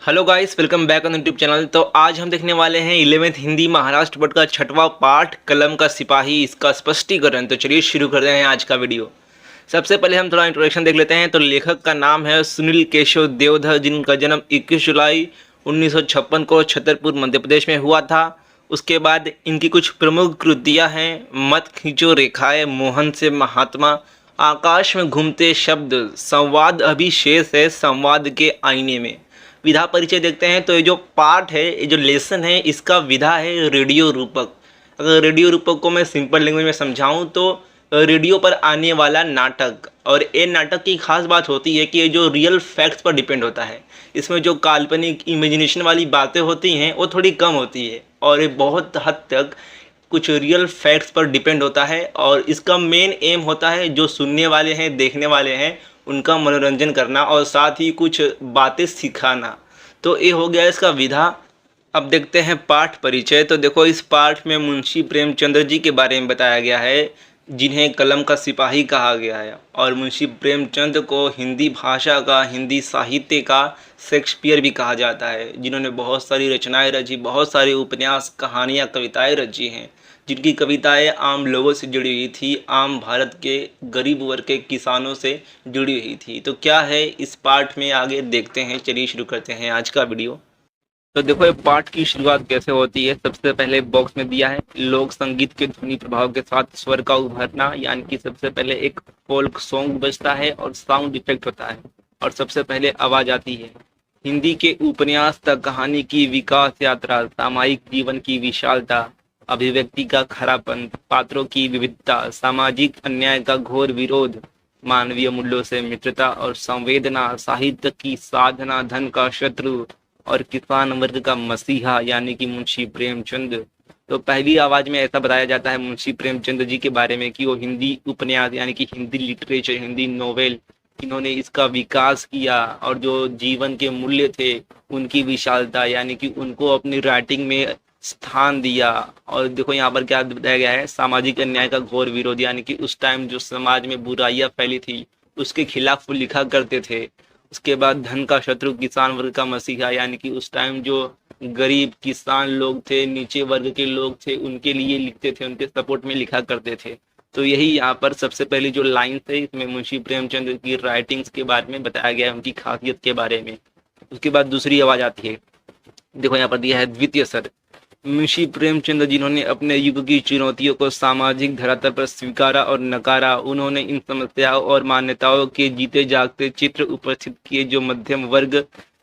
Hello guys, welcome back on YouTube channel. तो आज हम देखने वाले हैं 11th हिंदी महाराष्ट्र बोर्ड का 6वां पाठ कलम का सिपाही, इसका स्पष्टीकरण। तो चलिए शुरू करते हैं आज का वीडियो। सबसे पहले हम थोड़ा इंट्रोडक्शन देख लेते हैं। तो लेखक का नाम है सुनील केशव देवधर, जिनका जन्म 21 जुलाई 1956 को छतरपुर मध्य प्रदेश में हुआ था। उसके बाद इनकी कुछ प्रमुख कृतियाँ हैं: मत खींचो रेखाएं, मोहन से महात्मा, आकाश में घूमते शब्द, संवाद अभी शेष है संवाद के आईने में। विधा परिचय देखते हैं। तो ये जो पाठ है, ये जो लेसन है, इसका विधा है रेडियो रूपक। अगर रेडियो रूपक को मैं सिंपल लैंग्वेज में समझाऊं तो रेडियो पर आने वाला नाटक। और ये नाटक की खास बात होती है कि ये जो रियल फैक्ट्स पर डिपेंड होता है। इसमें जो काल्पनिक इमेजिनेशन वाली बातें होती हैं वो थोड़ी कम होती है, और ये बहुत हद तक कुछ रियल फैक्ट्स पर डिपेंड होता है। और इसका मेन एम होता है जो सुनने वाले हैं, देखने वाले हैं, उनका मनोरंजन करना और साथ ही कुछ बातें सिखाना। तो ये हो गया इसका विधा। अब देखते हैं पाठ परिचय। तो देखो, इस पाठ में मुंशी प्रेमचंद्र जी के बारे में बताया गया है, जिन्हें कलम का सिपाही कहा गया है। और मुंशी प्रेमचंद को हिंदी भाषा का, हिंदी साहित्य का शेक्सपियर भी कहा जाता है, जिन्होंने बहुत सारी रचनाएं रची, बहुत सारे उपन्यास, कहानियाँ, कविताएं रची हैं, जिनकी कविताएं आम लोगों से जुड़ी हुई थी, आम भारत के गरीब वर्ग के किसानों से जुड़ी हुई थी। तो क्या है इस पाठ में, आगे देखते हैं। चलिए शुरू करते हैं आज का वीडियो। तो देखो, ये पाठ की शुरुआत कैसे होती है। सबसे पहले बॉक्स में दिया है लोक संगीत के ध्वनि प्रभाव के साथ स्वर का उभरना, यानी कि सबसे पहले एक फोल्क सॉन्ग बजता है और साउंड इफेक्ट होता है, और सबसे पहले आवाज आती है। हिंदी के उपन्यास तक कहानी की विकास यात्रा, सामायिक जीवन की विशालता, अभिव्यक्ति का खरापन, पात्रों की विविधता, सामाजिक अन्याय का घोर विरोध, मानवीय मूल्यों से मित्रता और संवेदना, साहित्य की साधना, धन का शत्रु और किसान वर्ग का मसीहा यानी कि मुंशी प्रेमचंद। तो पहली आवाज में ऐसा बताया जाता है मुंशी प्रेमचंद जी के बारे में कि वो हिंदी उपन्यास यानी कि हिंदी लिटरेचर, हिंदी नोवेल, इन्होंने इसका विकास किया, और जो जीवन के मूल्य थे उनकी विशालता यानी कि उनको अपनी राइटिंग में स्थान दिया। और देखो यहाँ पर क्या बताया गया है, सामाजिक अन्याय का घोर विरोध, यानी कि उस टाइम जो समाज में बुराइयां फैली थी उसके खिलाफ वो लिखा करते थे। उसके बाद धन का शत्रु, किसान वर्ग का मसीहा, यानी कि उस टाइम जो गरीब किसान लोग थे, नीचे वर्ग के लोग थे, उनके लिए लिखते थे, उनके सपोर्ट में लिखा करते थे। तो यही यहाँ पर सबसे पहली जो लाइन है, इसमें मुंशी प्रेमचंद की राइटिंग्स के बारे में बताया गया है, उनकी खासियत के बारे में। उसके बाद दूसरी आवाज आती है। देखो यहाँ पर दिया है द्वितीय स्वर। मुंशी प्रेमचंद जिन्होंने अपने युग की चुनौतियों को सामाजिक धरातल पर स्वीकारा और नकारा, उन्होंने इन समस्याओं और मान्यताओं के जीते जागते चित्र उपस्थित किए जो मध्यम वर्ग,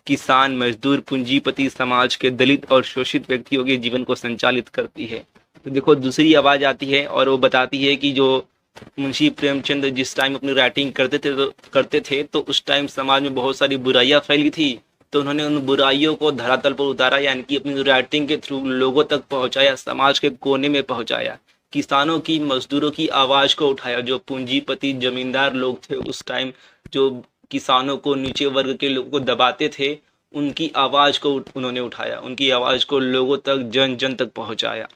किसान, मजदूर, पूंजीपति समाज के दलित और शोषित व्यक्तियों के जीवन को संचालित करती है। तो देखो दूसरी आवाज आती है और वो बताती है कि जो मुंशी प्रेमचंद जिस टाइम अपनी राइटिंग करते थे तो उस टाइम समाज में बहुत सारी बुराइयां फैली थी। तो उन्होंने उन बुराइयों को धरातल पर उतारा, यानी कि अपनी राइटिंग के थ्रू लोगों तक पहुंचाया, समाज के कोने में पहुंचाया। किसानों की, मजदूरों की आवाज को उठाया, जो पूंजीपति जमींदार लोग थे उस टाइम, जो किसानों को, नीचे वर्ग के लोगों को दबाते थे, उनकी आवाज को उन्होंने उठाया, उनकी आवाज को लोगों तक, जन जन तक पहुंचाया।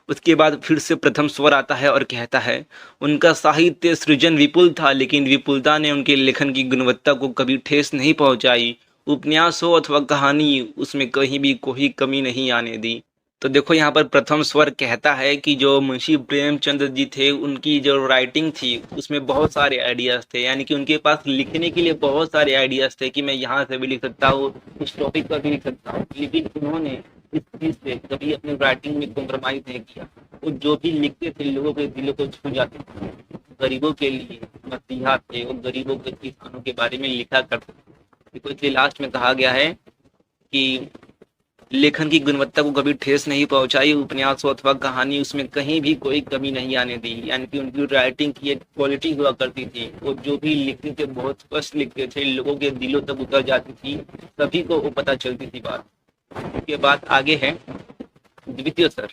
उसके बाद फिर से प्रथम स्वर आता है और कहता है, उनका साहित्य सृजन विपुल था, लेकिन विपुलता ने उनके लेखन की गुणवत्ता को कभी ठेस नहीं पहुंचाई। उपन्यास हो अथवा कहानी, उसमें कहीं भी कोई कमी नहीं आने दी। तो देखो यहाँ पर प्रथम स्वर कहता है कि जो मुंशी प्रेमचंद जी थे, उनकी जो राइटिंग थी उसमें बहुत सारे आइडियाज थे, यानी कि उनके पास लिखने के लिए बहुत सारे आइडियाज थे कि मैं यहाँ से भी लिख सकता हूँ, उस टॉपिक पर भी लिख सकता हूँ, लेकिन उन्होंने इस चीज से कभी अपनी राइटिंग में कॉम्प्रोमाइज नहीं किया। वो जो भी लिखते थे लोगों के दिलों को छू जाते थे, गरीबों के लिए मसीहा थे, वो गरीबों के, किसानों के बारे में लिखा करते थे। देखो इसलिए लास्ट में कहा गया है कि लेखन की गुणवत्ता को कभी ठेस नहीं पहुंचाई, उपन्यास हो अथवा कहानी, उसमें कहीं भी कोई कमी नहीं आने दी। यानी कि उनकी राइटिंग की एक क्वालिटी हुआ करती थी, वो जो भी लिखते थे बहुत स्पष्ट लिखते थे, लोगों के दिलों तक उतर जाती थी, सभी को वो पता चलती थी बात। उसके बाद आगे है द्वितीय स्वर।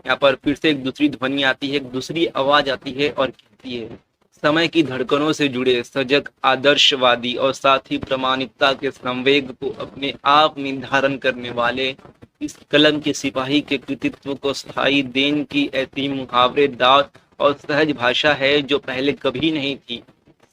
यहाँ पर फिर से एक दूसरी ध्वनि आती है, एक दूसरी आवाज आती है और कहती है, समय की धड़कनों से जुड़े सजग, आदर्शवादी और साथ ही प्रामाणिकता के संवेग को अपने आप निर्धारण करने वाले इस कलम के सिपाही के कृतित्व को स्थायी देन की ऐसी मुहावरेदार और सहज भाषा है जो पहले कभी नहीं थी।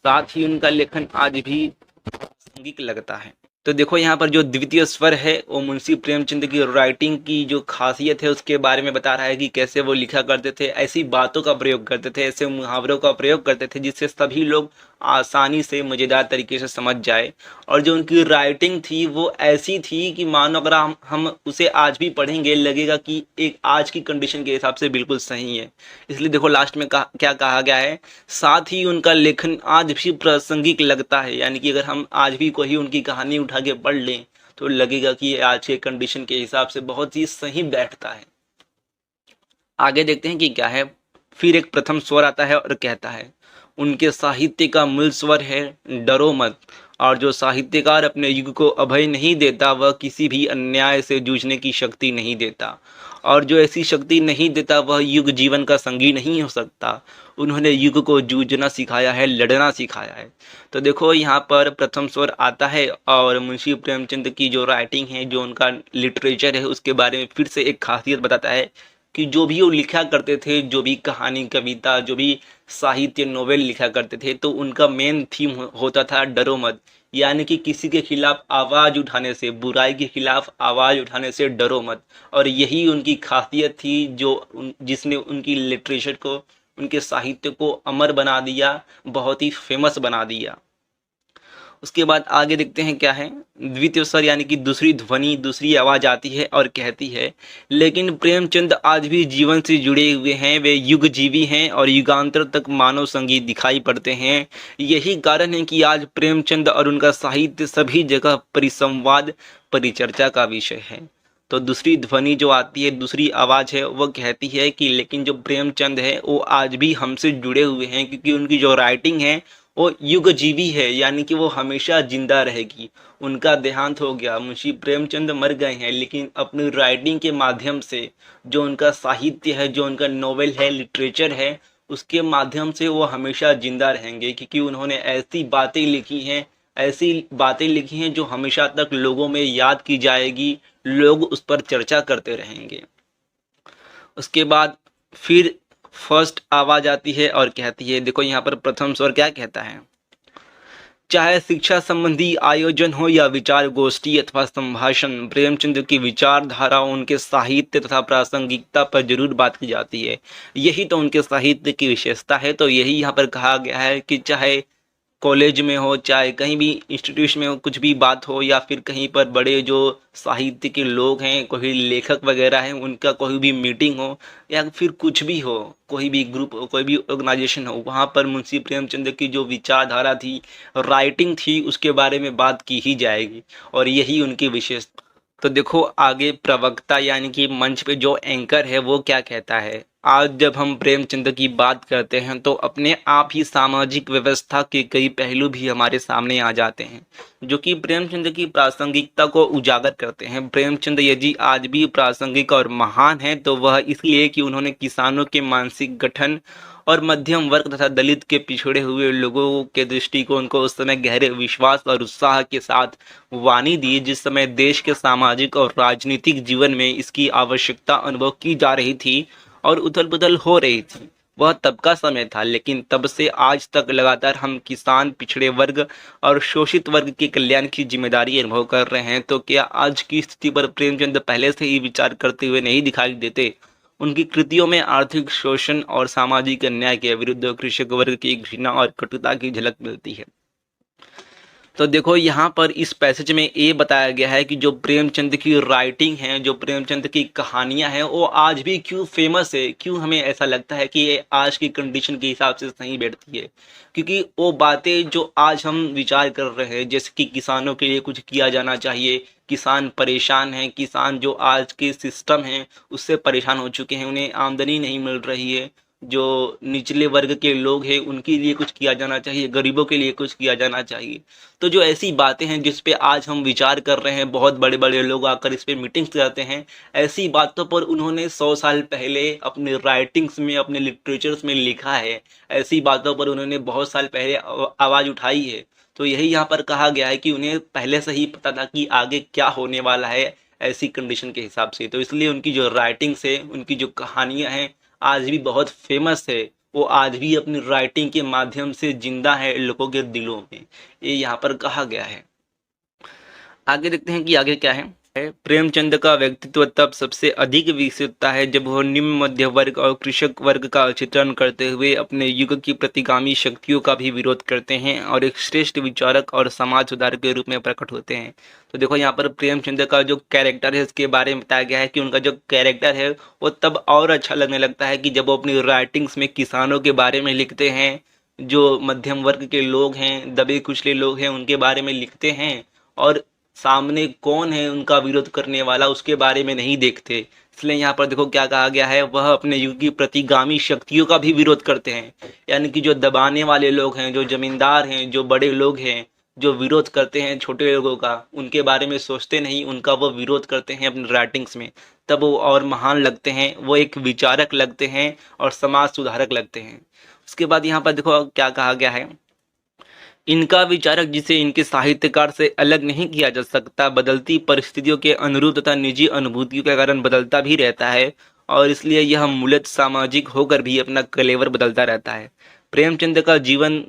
साथ ही उनका लेखन आज भी प्रासंगिक लगता है। तो देखो यहाँ पर जो द्वितीय स्वर है वो मुंशी प्रेमचंद की राइटिंग की जो खासियत है उसके बारे में बता रहा है कि कैसे वो लिखा करते थे, ऐसी बातों का प्रयोग करते थे, ऐसे मुहावरों का प्रयोग करते थे जिससे सभी लोग आसानी से मज़ेदार तरीके से समझ जाए। और जो उनकी राइटिंग थी वो ऐसी थी कि मानो अगर हम उसे आज भी पढ़ेंगे लगेगा कि एक आज की कंडीशन के हिसाब से बिल्कुल सही है। इसलिए देखो लास्ट में क्या कहा गया है, साथ ही उनका लेखन आज भी प्रासंगिक लगता है। यानी कि अगर हम आज भी कोई उनकी कहानी उठा के पढ़ लें तो लगेगा कि ये आज के कंडीशन के हिसाब से बहुत ही सही बैठता है। आगे देखते हैं कि क्या है। फिर एक प्रथम स्वर आता है और कहता है, उनके साहित्य का मूल स्वर है डरो मत। और जो साहित्यकार अपने युग को अभय नहीं देता वह किसी भी अन्याय से जूझने की शक्ति नहीं देता, और जो ऐसी शक्ति नहीं देता वह युग जीवन का संगी नहीं हो सकता। उन्होंने युग को जूझना सिखाया है, लड़ना सिखाया है। तो देखो यहाँ पर प्रथम स्वर आता है और मुंशी प्रेमचंद की जो राइटिंग है, जो उनका लिटरेचर है, उसके बारे में फिर से एक खासियत बताता है कि जो भी वो लिखा करते थे, जो भी कहानी कविता, जो भी साहित्य नोवेल लिखा करते थे, तो उनका मेन थीम होता था डरो मत। यानी कि किसी के खिलाफ आवाज़ उठाने से, बुराई के खिलाफ आवाज़ उठाने से डरो मत। और यही उनकी खासियत थी जो जिसने उनकी लिटरेचर को, उनके साहित्य को अमर बना दिया, बहुत ही फेमस बना दिया। उसके बाद आगे देखते हैं क्या है। द्वितीय स्वर यानी कि दूसरी ध्वनि, दूसरी आवाज आती है और कहती है, लेकिन प्रेमचंद आज भी जीवन से जुड़े हुए हैं, वे युगजीवी हैं और युगांतर तक मानव संगीत दिखाई पड़ते हैं। यही कारण है कि आज प्रेमचंद और उनका साहित्य सभी जगह परिसंवाद, परिचर्चा का विषय है। तो दूसरी ध्वनि जो आती है, दूसरी आवाज़ है, वो कहती है कि लेकिन जो प्रेमचंद है वो आज भी हमसे जुड़े हुए हैं, क्योंकि उनकी जो राइटिंग है वो युगजीवी है, यानी कि वो हमेशा जिंदा रहेगी। उनका देहांत हो गया, मुंशी प्रेमचंद मर गए हैं, लेकिन अपनी राइटिंग के माध्यम से जो उनका साहित्य है, जो उनका नोवेल है, लिटरेचर है, उसके माध्यम से वो हमेशा जिंदा रहेंगे, क्योंकि उन्होंने ऐसी बातें लिखी हैं, ऐसी बातें लिखी हैं जो हमेशा तक लोगों में याद की जाएगी, लोग उस पर चर्चा करते रहेंगे। उसके बाद फिर फर्स्ट आवाज आती है और कहती है, देखो यहाँ पर प्रथम स्वर क्या कहता है, चाहे शिक्षा संबंधी आयोजन हो या विचार गोष्ठी अथवा संभाषण, प्रेमचंद की विचारधारा, उनके साहित्य तथा प्रासंगिकता पर जरूर बात की जाती है। यही तो उनके साहित्य की विशेषता है। तो यही यहाँ पर कहा गया है कि चाहे कॉलेज में हो, चाहे कहीं भी इंस्टीट्यूशन में हो, कुछ भी बात हो, या फिर कहीं पर बड़े जो साहित्य के लोग हैं, कोई लेखक वगैरह हैं, उनका कोई भी मीटिंग हो या फिर कुछ भी हो, कोई भी ग्रुप हो, कोई भी ऑर्गेनाइजेशन हो, वहाँ पर मुंशी प्रेमचंद की जो विचारधारा थी, राइटिंग थी, उसके बारे में बात की ही जाएगी, और यही उनकी विशेष। तो देखो आगे प्रवक्ता यानी कि मंच पे जो एंकर है वो क्या कहता है। आज जब हम प्रेमचंद की बात करते हैं तो अपने आप ही सामाजिक व्यवस्था के कई पहलू भी हमारे सामने आ जाते हैं, जो कि प्रेमचंद की प्रासंगिकता को उजागर करते हैं। प्रेमचंद यदि आज भी प्रासंगिक और महान है तो वह इसलिए कि उन्होंने किसानों के मानसिक गठन और मध्यम वर्ग तथा दलित के पिछड़े हुए लोगों के दृष्टिकोण को उस समय गहरे विश्वास और उत्साह के साथ वाणी दी, जिस समय देश के सामाजिक और राजनीतिक जीवन में इसकी आवश्यकता अनुभव की जा रही थी और उथल पुथल हो रही थी। वह तब का समय था, लेकिन तब से आज तक लगातार हम किसान, पिछड़े वर्ग और शोषित वर्ग के कल्याण की जिम्मेदारी अनुभव कर रहे हैं। तो क्या आज की स्थिति पर प्रेमचंद पहले से ही विचार करते हुए नहीं दिखाई देते? उनकी कृतियों में आर्थिक शोषण और सामाजिक अन्याय के विरुद्ध कृषक वर्ग की घृणा और कटुता की झलक मिलती है। तो देखो यहाँ पर इस पैसेज में ये बताया गया है कि जो प्रेमचंद की राइटिंग है, जो प्रेमचंद की कहानियां हैं, वो आज भी क्यों फेमस है, क्यों हमें ऐसा लगता है कि ये आज की कंडीशन के हिसाब से सही बैठती है। क्योंकि वो बातें जो आज हम विचार कर रहे हैं, जैसे कि किसानों के लिए कुछ किया जाना चाहिए, किसान परेशान हैं, किसान जो आज के सिस्टम हैं उससे परेशान हो चुके हैं, उन्हें आमदनी नहीं मिल रही है, जो निचले वर्ग के लोग हैं उनके लिए कुछ किया जाना चाहिए, गरीबों के लिए कुछ किया जाना चाहिए। तो जो ऐसी बातें हैं जिस पे आज हम विचार कर रहे हैं, बहुत बड़े बड़े लोग आकर इस पे मीटिंग्स करते हैं, ऐसी बातों पर उन्होंने 100 साल पहले अपने राइटिंग्स में, अपने लिटरेचर्स में लिखा है। ऐसी बातों पर उन्होंने बहुत साल पहले आवाज़ उठाई है। तो यही यहाँ पर कहा गया है कि उन्हें पहले से ही पता था कि आगे क्या होने वाला है ऐसी कंडीशन के हिसाब से। तो इसलिए उनकी जो राइटिंग्स है, उनकी जो कहानियाँ हैं, आज भी बहुत फेमस है। वो आज भी अपनी राइटिंग के माध्यम से जिंदा है लोगों के दिलों में, ये यहाँ पर कहा गया है। आगे देखते हैं कि आगे क्या है। प्रेमचंद का व्यक्तित्व तब सबसे अधिक विकसित होता है जब वह निम्न मध्य वर्ग और कृषक वर्ग का चित्रण करते हुए अपने युग की प्रतिगामी शक्तियों का भी विरोध करते हैं और एक श्रेष्ठ विचारक और समाज सुधारक के रूप में प्रकट होते हैं। तो देखो यहाँ पर प्रेमचंद का जो कैरेक्टर है उसके बारे में बताया गया है कि उनका जो कैरेक्टर है वो तब और अच्छा लगने लगता है कि जब वो अपनी राइटिंग्स में किसानों के बारे में लिखते हैं, जो मध्यम वर्ग के लोग हैं, दबे कुचले लोग हैं, उनके बारे में लिखते हैं और सामने कौन है उनका विरोध करने वाला उसके बारे में नहीं देखते। इसलिए यहाँ पर देखो क्या कहा गया है, वह अपने युग की प्रतिगामी शक्तियों का भी विरोध करते हैं। यानी कि जो दबाने वाले लोग हैं, जो जमींदार हैं, जो बड़े लोग हैं, जो विरोध करते हैं छोटे लोगों का, उनके बारे में सोचते नहीं, उनका वो विरोध करते हैं अपने राइटिंग्स में। तब वो और महान लगते हैं, वो एक विचारक लगते हैं और समाज सुधारक लगते हैं। उसके बाद यहाँ पर देखो क्या कहा गया है, इनका विचारक जिसे इनके साहित्यकार से अलग नहीं किया जा सकता, बदलती परिस्थितियों के अनुरूप तथा निजी अनुभूतियों के कारण बदलता भी रहता है और इसलिए यह मूलतः सामाजिक होकर भी अपना कलेवर बदलता रहता है। प्रेमचंद का जीवन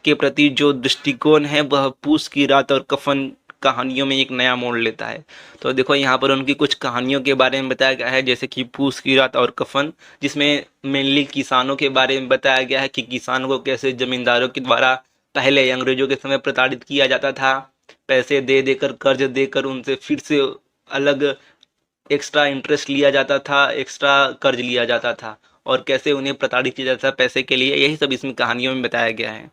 के प्रति जो दृष्टिकोण है वह पूस की रात और कफन कहानियों में एक नया मोड़ लेता है। तो देखो यहाँ पर उनकी कुछ कहानियों के बारे में बताया गया है, जैसे कि पूस की रात और कफन, जिसमें मेनली किसानों के बारे में बताया गया है कि किसानों को कैसे जमींदारों के द्वारा पहले अंग्रेजों के समय प्रताड़ित किया जाता था, पैसे दे देकर, कर्ज देकर उनसे फिर से अलग एक्स्ट्रा इंटरेस्ट लिया जाता था, एक्स्ट्रा कर्ज लिया जाता था और कैसे उन्हें प्रताड़ित किया जाता था पैसे के लिए। यही सब इसमें कहानियों में बताया गया है।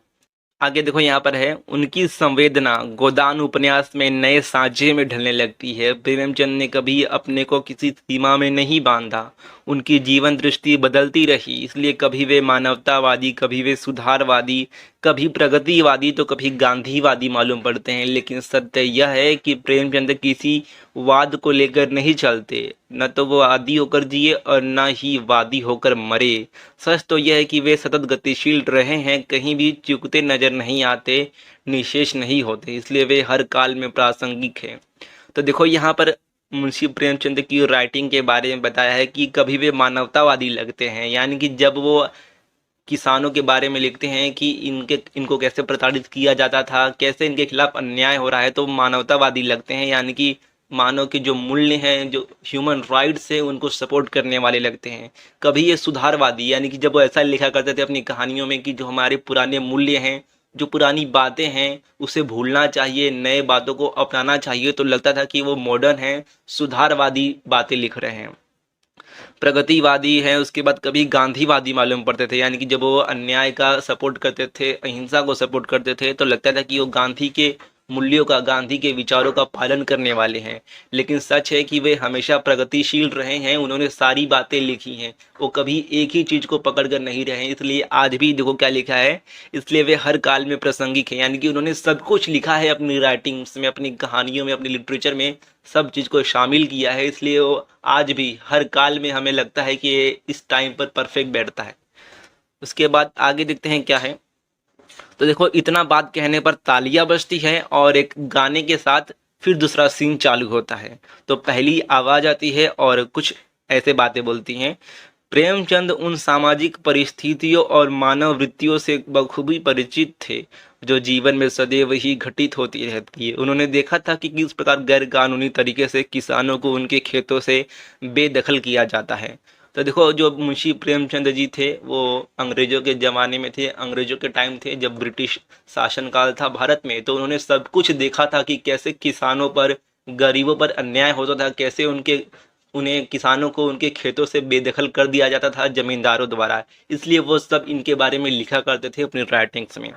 आगे देखो यहाँ पर है, उनकी संवेदना गोदान उपन्यास में नए सांचे में ढलने लगती है। प्रेमचंद ने कभी अपने को किसी सीमा में नहीं बांधा, उनकी जीवन दृष्टि बदलती रही, इसलिए कभी वे मानवतावादी, कभी वे सुधारवादी, कभी प्रगतिवादी तो कभी गांधीवादी मालूम पड़ते हैं। लेकिन सत्य यह है कि प्रेमचंद किसी वाद को लेकर नहीं चलते, न तो वो आदी होकर जिए और न ही वादी होकर मरे। सच तो यह है कि वे सतत गतिशील रहे हैं, कहीं भी चूकते नजर नहीं आते, निशेष नहीं होते, इसलिए वे हर काल में प्रासंगिक हैं। तो देखो यहाँ पर मुंशी प्रेमचंद की राइटिंग के बारे में बताया है कि कभी वे मानवतावादी लगते हैं, यानी कि जब वो किसानों के बारे में लिखते हैं कि इनको कैसे प्रताड़ित किया जाता था, कैसे इनके खिलाफ अन्याय हो रहा है, तो मानवतावादी लगते हैं, यानी कि मानव के जो मूल्य हैं, जो ह्यूमन राइट्स है, उनको सपोर्ट करने वाले लगते हैं। कभी ये सुधारवादी, यानी कि जब वो ऐसा लिखा करते थे अपनी कहानियों में कि जो हमारे पुराने मूल्य हैं, जो पुरानी बातें हैं, उसे भूलना चाहिए, नए बातों को अपनाना चाहिए, तो लगता था कि वो मॉडर्न है, सुधारवादी बातें लिख रहे हैं। प्रगतिवादी है, उसके बाद कभी गांधीवादी मालूम पड़ते थे, यानी कि जब वो अन्याय का सपोर्ट करते थे, अहिंसा को सपोर्ट करते थे, तो लगता था कि वो गांधी के मूल्यों का, गांधी के विचारों का पालन करने वाले हैं। लेकिन सच है कि वे हमेशा प्रगतिशील रहे हैं, उन्होंने सारी बातें लिखी हैं, वो कभी एक ही चीज को पकड़ कर नहीं रहे हैं। इसलिए आज भी देखो क्या लिखा है, इसलिए वे हर काल में प्रासंगिक हैं, यानी कि उन्होंने सब कुछ लिखा है अपनी राइटिंग्स में, अपनी कहानियों में, अपनी लिटरेचर में सब चीज़ को शामिल किया है, इसलिए वो आज भी हर काल में हमें लगता है कि ये इस टाइम पर परफेक्ट बैठता है। उसके बाद आगे देखते हैं क्या है। तो देखो इतना बात कहने पर तालियां बजती है और एक गाने के साथ फिर दूसरा सीन चालू होता है। तो पहली आवाज आती है और कुछ ऐसे बातें बोलती हैं। प्रेमचंद उन सामाजिक परिस्थितियों और मानव वृत्तियों से बखूबी परिचित थे जो जीवन में सदैव ही घटित होती रहती है। उन्होंने देखा था कि किस प्रकार गैर कानूनी तरीके से किसानों को उनके खेतों से बेदखल किया जाता है। तो देखो जो मुंशी प्रेमचंद जी थे वो अंग्रेजों के ज़माने में थे, अंग्रेजों के टाइम थे जब ब्रिटिश शासनकाल था भारत में, तो उन्होंने सब कुछ देखा था कि कैसे किसानों पर, गरीबों पर अन्याय होता था, कैसे उन्हें किसानों को उनके खेतों से बेदखल कर दिया जाता था जमींदारों द्वारा। इसलिए वो सब इनके बारे में लिखा करते थे अपनी राइटिंग्स में।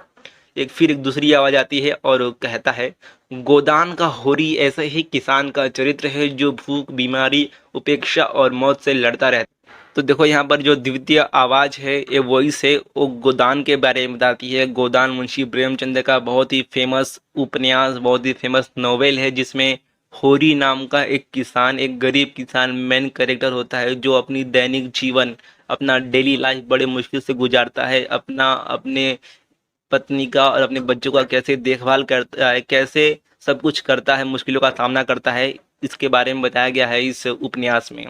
फिर एक दूसरी आवाज आती है और कहता है, गोदान का होरी ऐसे ही किसान का चरित्र है जो भूख, बीमारी, उपेक्षा और मौत से लड़ता रहता है। तो देखो यहाँ पर जो द्वितीय आवाज है, ये वॉइस है, वो गोदान के बारे में बताती है। गोदान मुंशी प्रेमचंद का बहुत ही फेमस उपन्यास, बहुत ही फेमस नॉवेल है, जिसमें होरी नाम का एक किसान, एक गरीब किसान मेन कैरेक्टर होता है, जो अपनी दैनिक जीवन, अपना डेली लाइफ बड़े मुश्किल से गुजारता है, अपने पत्नी का और अपने बच्चों का कैसे देखभाल करता है, कैसे सब कुछ करता है, मुश्किलों का सामना करता है, इसके बारे में बताया गया है इस उपन्यास में।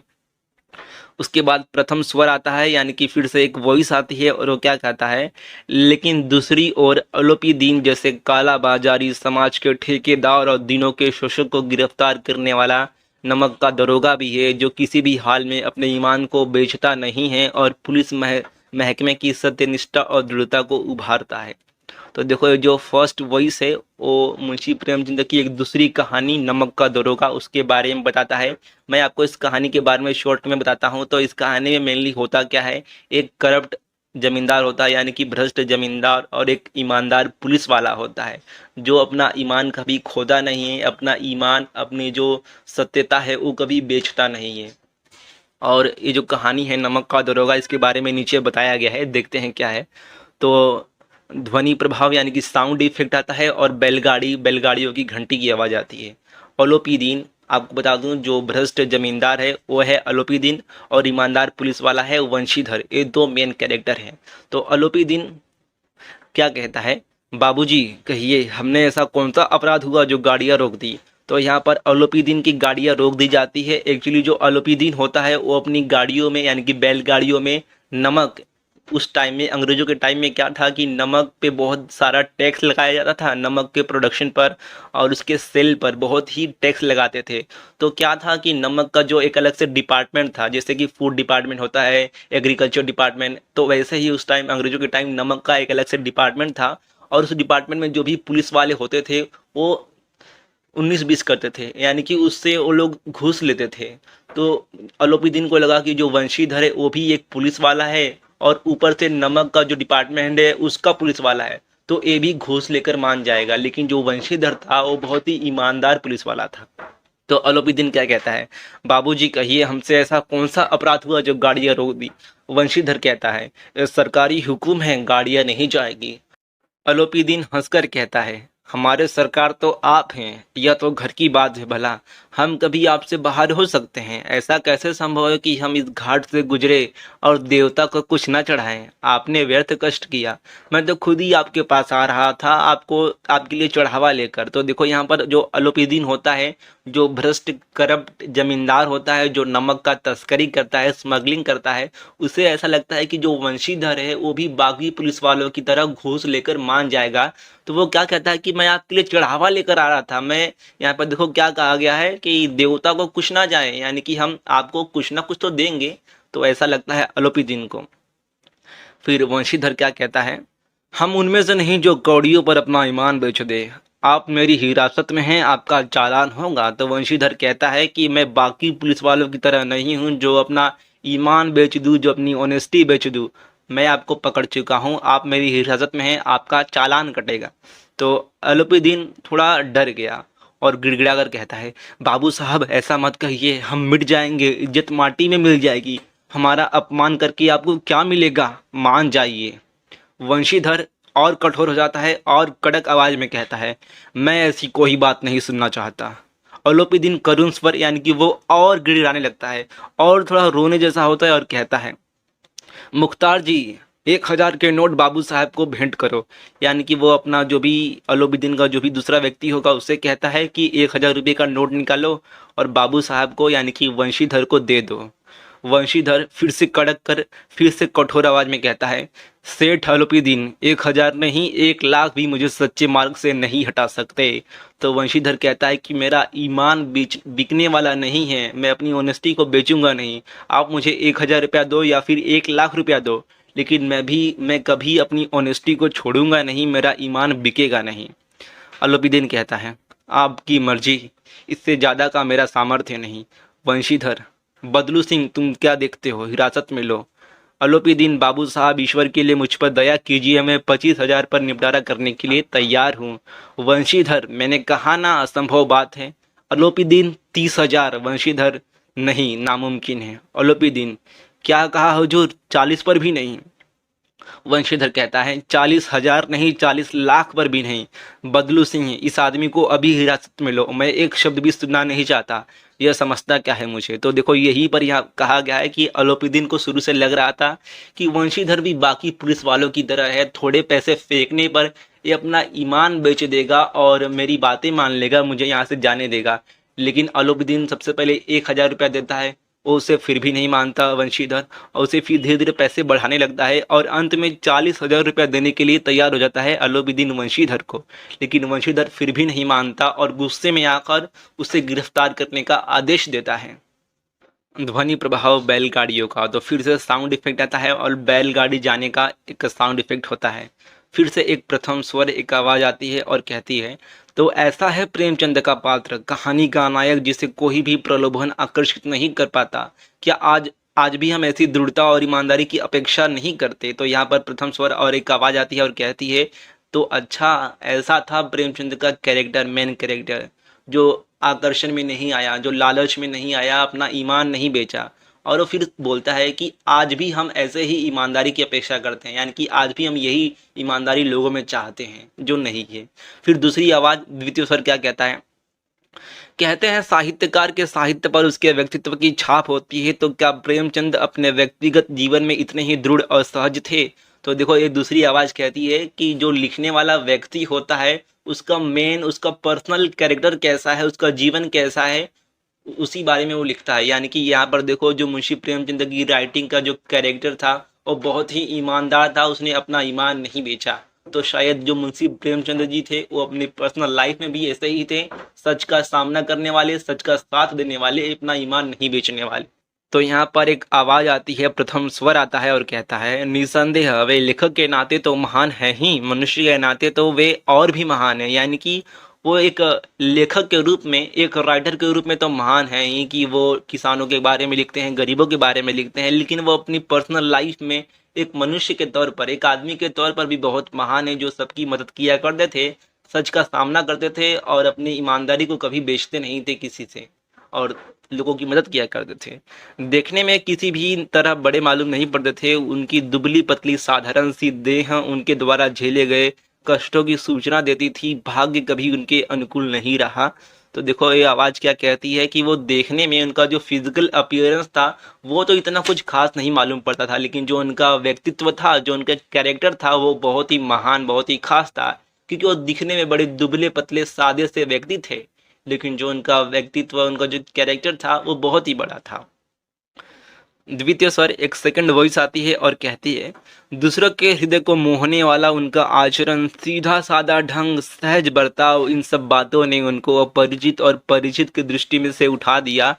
उसके बाद प्रथम स्वर आता है, यानी कि फिर से एक वॉइस आती है और वो क्या कहता है, लेकिन दूसरी ओर आरोपी दीन जैसे काला बाजारी, समाज के ठेकेदार और दिनों के शोषक को गिरफ्तार करने वाला नमक का दरोगा भी है, जो किसी भी हाल में अपने ईमान को बेचता नहीं है और पुलिस महकमे की सत्यनिष्ठा और दृढ़ता को उभारता है। तो देखो, ये जो फर्स्ट वॉइस है वो मुंशी प्रेमचंद की एक दूसरी कहानी नमक का दरोगा उसके बारे में बताता है। मैं आपको इस कहानी के बारे में शॉर्ट में बताता हूँ। तो इस कहानी में मेनली होता क्या है, एक करप्ट जमींदार होता है, यानी कि भ्रष्ट जमींदार, और एक ईमानदार पुलिस वाला होता है जो अपना ईमान कभी खोदा नहीं है, अपना ईमान, अपनी जो सत्यता है वो कभी बेचता नहीं है। और ये जो कहानी है नमक का दरोगा, इसके बारे में नीचे बताया गया है, देखते हैं क्या है। तो ध्वनि प्रभाव यानी कि साउंड इफेक्ट आता है और बैलगाड़ियों की घंटी की आवाज़ आती है। अलोपीदीन, आपको बता दूं, जो भ्रष्ट जमींदार है वो है अलोपीदीन और ईमानदार पुलिस वाला है वंशीधर। ये दो मेन कैरेक्टर हैं। तो अलोपीदीन क्या कहता है, बाबूजी कहिए, हमने ऐसा कौन सा अपराध हुआ जो गाड़ियाँ रोक दी। तो यहाँ पर अलोपीदीन की गाड़ियाँ रोक दी जाती है। एक्चुअली जो अलोपीदीन होता है वो अपनी गाड़ियों में, यानी कि बैलगाड़ियों में नमक, उस टाइम में अंग्रेजों के टाइम में क्या था कि नमक पे बहुत सारा टैक्स लगाया जाता था, नमक के प्रोडक्शन पर और उसके सेल पर बहुत ही टैक्स लगाते थे। तो क्या था कि नमक का जो एक अलग से डिपार्टमेंट था, जैसे कि फूड डिपार्टमेंट होता है, एग्रीकल्चर डिपार्टमेंट, तो वैसे ही उस टाइम अंग्रेजों के टाइम नमक का एक अलग से डिपार्टमेंट था। और उस डिपार्टमेंट में जो भी पुलिस वाले होते थे वो 19-20 करते थे, यानी कि उससे वो लोग घूस लेते थे। तो अलोपीदीन को लगा कि जो वंशीधर है वो भी एक पुलिस वाला है और ऊपर से नमक का जो डिपार्टमेंट है उसका पुलिस वाला है, तो ये भी घूस लेकर मान जाएगा। लेकिन जो वंशीधर था वो बहुत ही ईमानदार पुलिस वाला था। तो अलोपीदीन क्या कहता है, बाबूजी कहिए, हमसे ऐसा कौन सा अपराध हुआ जो गाड़ियाँ रोक दी। वंशीधर कहता है, सरकारी हुक्म है, गाड़ियाँ नहीं जाएगी। अलोपीदीन हंसकर कहता है, हमारे सरकार तो आप हैं, यह तो घर की बात है भला, हम कभी आपसे बाहर हो सकते हैं। ऐसा कैसे संभव है कि हम इस घाट से गुजरे और देवता को कुछ न चढ़ाएं। आपने व्यर्थ कष्ट किया, मैं तो खुद ही आपके पास आ रहा था आपको, आपके लिए चढ़ावा लेकर। तो देखो, यहाँ पर जो अलोपीदीन होता है, जो भ्रष्ट करप्ट जमींदार होता है, जो नमक का तस्करी करता है, स्मगलिंग करता है, उसे ऐसा लगता है कि जो वंशीधर है वो भी बागी पुलिस वालों की तरह घूस लेकर मान जाएगा। तो वो क्या कहता है कि मैं आपके लिए चढ़ावा लेकर आ रहा था। मैं, यहाँ पर देखो क्या कहा गया है कि देवता को कुछ ना जाए, यानी कि हम आपको कुछ ना कुछ तो देंगे। तो ऐसा लगता है अलोपीदीन को। फिर वंशीधर क्या कहता है, हम उनमें से नहीं जो कौड़ियों पर अपना ईमान बेच दे। आप मेरी हिरासत में हैं, आपका चालान होगा। तो वंशीधर कहता है कि मैं बाकी पुलिस वालों की तरह नहीं हूं जो अपना ईमान बेच दूं, जो अपनी ऑनेस्टी बेच दूं। मैं आपको पकड़ चुका हूं, आप मेरी हिरासत में हैं, आपका चालान कटेगा। तो अलोपीदीन थोड़ा डर गया और गिड़गिड़ा कर कहता है, बाबू साहब ऐसा मत कहिए, हम मिट जाएंगे, इज्जत माटी में मिल जाएगी, हमारा अपमान करके आपको क्या मिलेगा, मान जाइए। वंशीधर और कठोर हो जाता है और कड़क आवाज में कहता है, मैं ऐसी कोई बात नहीं सुनना चाहता। अलोपीदीन करुण स्वर, यानी कि वो और गिड़गिड़ाने लगता है और थोड़ा रोने जैसा होता है और कहता है, मुख्तार जी 1000 के नोट बाबू साहब को भेंट करो। यानी कि वो अपना जो भी अलोपीदीन का जो भी दूसरा व्यक्ति होगा उससे कहता है कि 1000 रुपये का नोट निकालो और बाबू साहब को, यानी कि वंशीधर को दे दो। वंशीधर फिर से कड़क कर, फिर से कठोर आवाज में कहता है, सेठ अलोपीदीन 1000 नहीं 1,00,000 भी मुझे सच्चे मार्ग से नहीं हटा सकते। तो वंशीधर कहता है कि मेरा ईमान बिकने वाला नहीं है, मैं अपनी ऑनेस्टी को बेचूंगा नहीं। आप मुझे 1000 रुपया दो या फिर 1,00,000 रुपया दो, लेकिन मैं कभी अपनी ऑनेस्टी को छोड़ूंगा नहीं, मेरा ईमान बिकेगा नहीं। अलोपीदीन कहता है, आपकी मर्जी, इससे ज़्यादा का मेरा सामर्थ्य नहीं। वंशीधर, बदलू सिंह तुम क्या देखते हो, हिरासत में लो। अलोपीदीन, बाबू साहब ईश्वर के लिए मुझ पर दया कीजिए, मैं 25,000 पर निपटारा करने के लिए तैयार हूँ। वंशीधर, मैंने कहा ना असंभव बात है। अलोपीदीन, 30,000। वंशीधर, नहीं, नामुमकिन है। अलोपीदीन, क्या कहा हुजूर, 40 पर भी नहीं। वंशीधर कहता है, 40,000 नहीं, 40,00,000 पर भी नहीं। बदलू सिंह, इस आदमी को अभी हिरासत में लो, मैं एक शब्द भी सुनना नहीं चाहता। यह समझता क्या है मुझे। तो देखो, यही पर यहाँ कहा गया है कि अलोपीदीन को शुरू से लग रहा था कि वंशीधर भी बाकी पुलिस वालों की तरह है, थोड़े पैसे फेंकने पर ये अपना ईमान बेच देगा और मेरी बातें मान लेगा, मुझे यहाँ से जाने देगा। लेकिन अलोपीदीन सबसे पहले 1000 रुपया देता है वो उसे फिर भी नहीं मानता वंशीधर, और उसे फिर धीरे धीरे पैसे बढ़ाने लगता है और अंत में 40,000 रुपया देने के लिए तैयार हो जाता है अलाउद्दीन वंशीधर को। लेकिन वंशीधर फिर भी नहीं मानता और गुस्से में आकर उसे गिरफ्तार करने का आदेश देता है। ध्वनि प्रभाव बैलगाड़ियों का, तो फिर से साउंड इफेक्ट आता है और बैलगाड़ी जाने का एक साउंड इफेक्ट होता है। फिर से एक प्रथम स्वर, एक आवाज आती है और कहती है, तो ऐसा है प्रेमचंद का पात्र, कहानी का नायक जिसे कोई भी प्रलोभन आकर्षित नहीं कर पाता। क्या आज आज भी हम ऐसी दृढ़ता और ईमानदारी की अपेक्षा नहीं करते? तो यहाँ पर प्रथम स्वर और एक आवाज आती है और कहती है, तो अच्छा ऐसा था प्रेमचंद का कैरेक्टर, मेन कैरेक्टर, जो आकर्षण में नहीं आया, जो लालच में नहीं आया, अपना ईमान नहीं बेचा। और वो फिर बोलता है कि आज भी हम ऐसे ही ईमानदारी की अपेक्षा करते हैं, यानी कि आज भी हम यही ईमानदारी लोगों में चाहते हैं जो नहीं है। फिर दूसरी आवाज, द्वितीय स्वर क्या कहता है? कहते हैं साहित्यकार के साहित्य पर उसके व्यक्तित्व की छाप होती है, तो क्या प्रेमचंद अपने व्यक्तिगत जीवन में इतने ही दृढ़ और सहज थे? तो देखो ये दूसरी आवाज कहती है कि जो लिखने वाला व्यक्ति होता है उसका मेन, उसका पर्सनल कैरेक्टर कैसा है, उसका जीवन कैसा है, उसी बारे में वो लिखता है। यानी कि यहाँ पर देखो जो मुंशी प्रेमचंद की राइटिंग का जो कैरेक्टर था वो बहुत ही ईमानदार था, उसने अपना ईमान नहीं बेचा। तो शायद जो मुंशी प्रेमचंद जी थे वो अपनी पर्सनल लाइफ में भी ऐसे ही थे, सच का सामना करने वाले, सच का साथ देने वाले, अपना ईमान नहीं बेचने वाले। तो यहाँ पर एक आवाज आती है, प्रथम स्वर आता है और कहता है, निसंदेह वे लेखक के नाते तो महान है ही, मनुष्य के नाते तो वे और भी महान है। यानी कि वो एक लेखक के रूप में, एक राइटर के रूप में तो महान है ही कि वो किसानों के बारे में लिखते हैं, गरीबों के बारे में लिखते हैं, लेकिन वो अपनी पर्सनल लाइफ में एक मनुष्य के तौर पर, एक आदमी के तौर पर भी बहुत महान है, जो सबकी मदद किया करते थे, सच का सामना करते थे और अपनी ईमानदारी को कभी बेचते नहीं थे किसी से, और लोगों की मदद किया करते थे। देखने में किसी भी तरह बड़े मालूम नहीं पड़ते थे, उनकी दुबली पतली साधारण सी देह उनके द्वारा झेले गए कष्टों की सूचना देती थी, भाग्य कभी उनके अनुकूल नहीं रहा। तो देखो ये आवाज क्या कहती है कि वो देखने में, उनका जो फिजिकल अपीयरेंस था वो तो इतना कुछ खास नहीं मालूम पड़ता था, लेकिन जो उनका व्यक्तित्व था, जो उनका कैरेक्टर था, वो बहुत ही महान, बहुत ही खास था, क्योंकि वो दिखने में बड़े दुबले पतले सादे से व्यक्ति थे, लेकिन जो उनका व्यक्तित्व, उनका जो कैरेक्टर था वो बहुत ही बड़ा था। द्वितीय स्वर, एक सेकंड वॉइस आती है और कहती है, दूसरों के हृदय को मोहने वाला उनका आचरण, सीधा साधा ढंग, सहज बर्ताव, इन सब बातों ने उनको अपरिचित और परिचित की दृष्टि में से उठा दिया।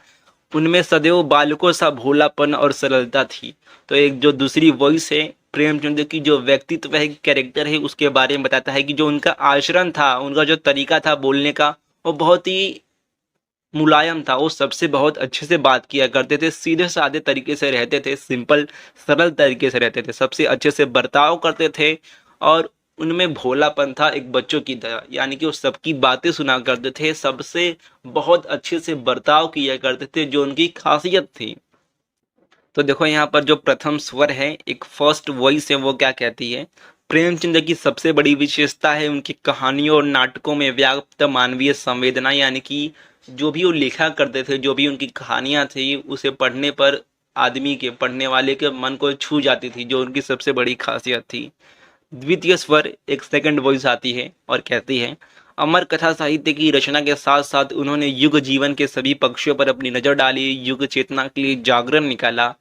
उनमें सदैव बालकों सा भोलापन और सरलता थी। तो एक जो दूसरी वॉइस है, प्रेमचंद की जो व्यक्तित्व है, कैरेक्टर है, उसके बारे में बताता है कि जो उनका आचरण था, उनका जो तरीका था बोलने का, वो बहुत ही मुलायम था। वो सबसे बहुत अच्छे से बात किया करते थे, सीधे साधे तरीके से रहते थे, सिंपल सरल तरीके से रहते थे, सबसे अच्छे से बर्ताव करते थे, और उनमें भोलापन था एक बच्चों की तरह। यानी कि वो सबकी बातें सुना करते थे, सबसे बहुत अच्छे से बर्ताव किया करते थे, जो उनकी खासियत थी। तो देखो यहाँ पर जो प्रथम स्वर है, एक फर्स्ट वॉइस है, वो क्या कहती है, प्रेमचंद की सबसे बड़ी विशेषता है उनकी कहानियों और नाटकों में व्याप्त मानवीय संवेदना। यानी कि जो भी वो लिखा करते थे, जो भी उनकी कहानियां थी, उसे पढ़ने पर आदमी के, पढ़ने वाले के मन को छू जाती थी, जो उनकी सबसे बड़ी खासियत थी। द्वितीय स्वर, एक सेकंड वॉइस आती है और कहती है, अमर कथा साहित्य की रचना के साथ साथ उन्होंने युग जीवन के सभी पक्षों पर अपनी नजर डाली, युग चेतना के लिए जागरण निकाला,